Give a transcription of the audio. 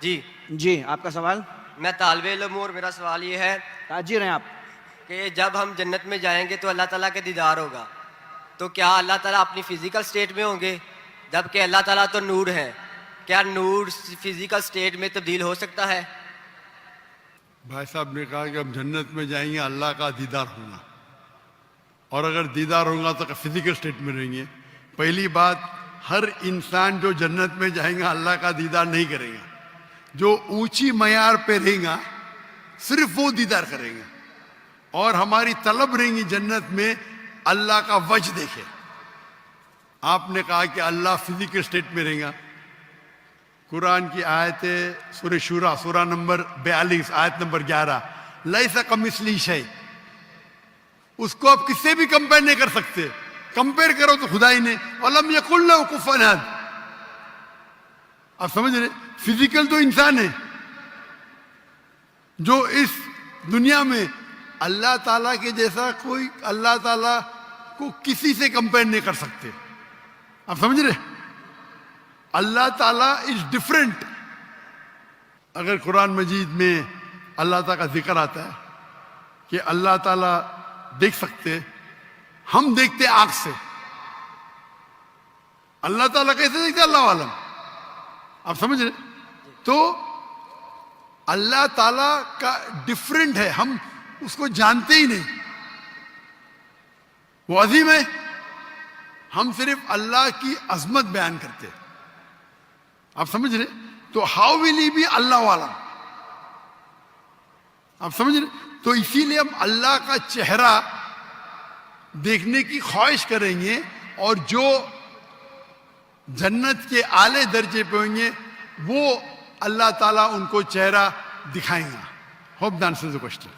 جی جی آپ کا سوال؟ میں طالب علم ہوں اور میرا سوال یہ ہے تاجر ہیں آپ؟ کہ جب ہم جنت میں جائیں گے تو اللہ تعالیٰ کے دیدار ہوگا، تو کیا اللہ تعالیٰ اپنی فزیکل سٹیٹ میں ہوں گے؟ جبکہ اللہ تعالیٰ تو نور ہے، کیا نور فزیکل سٹیٹ میں تبدیل ہو سکتا ہے؟ بھائی صاحب نے کہا کہ ہم جنت میں جائیں گے اللہ کا دیدار ہوگا، اور اگر دیدار ہوگا تو فزیکل سٹیٹ میں رہیں گے۔ پہلی بات، ہر انسان جو جنت میں جائیں گا اللہ کا دیدار نہیں کرے گا، جو اونچی معیار پہ رہیں گا صرف وہ دیدار کریں گے، اور ہماری طلب رہیں گی جنت میں اللہ کا وجہ دیکھے۔ آپ نے کہا کہ اللہ فزیکل سٹیٹ میں رہیں گا، قرآن کی آیت سورہ شورا سورہ نمبر 42 آیت نمبر 11، لیس کمثلہ شیء، اس کو آپ کس سے بھی کمپیئر نہیں کر سکتے، کمپیئر کرو تو خدا ہی نے، وَلَمْ يَكُنْ لَهُ كُفُوًا أَحَدٌ۔ آپ سمجھ رہے، فزیکل تو انسان ہے جو اس دنیا میں اللہ تعالیٰ کے جیسا کوئی اللہ تعالیٰ کو کسی سے کمپیئر نہیں کر سکتے۔ آپ سمجھ رہے، اللہ تعالیٰ از ڈفرینٹ۔ اگر قرآن مجید میں اللہ تعالیٰ کا ذکر آتا ہے کہ اللہ تعالیٰ دیکھ سکتے، ہم دیکھتے آنکھ سے، اللہ تعالیٰ کیسے دیکھتے اللہ عالم؟ آپ سمجھ رہے، تو اللہ تعالیٰ کا ڈفرینٹ ہے، ہم اس کو جانتے ہی نہیں، وہ عظیم ہے، ہم صرف اللہ کی عظمت بیان کرتے۔ آپ سمجھ رہے، تو ہاؤ ول ہی بی اللہ عالم؟ آپ سمجھ رہے، تو اسی لیے ہم اللہ کا چہرہ دیکھنے کی خواہش کریں گے، اور جو جنت کے اعلی درجے پہ ہوں گے وہ اللہ تعالیٰ ان کو چہرہ دکھائیں گا۔ Hope the answers the question.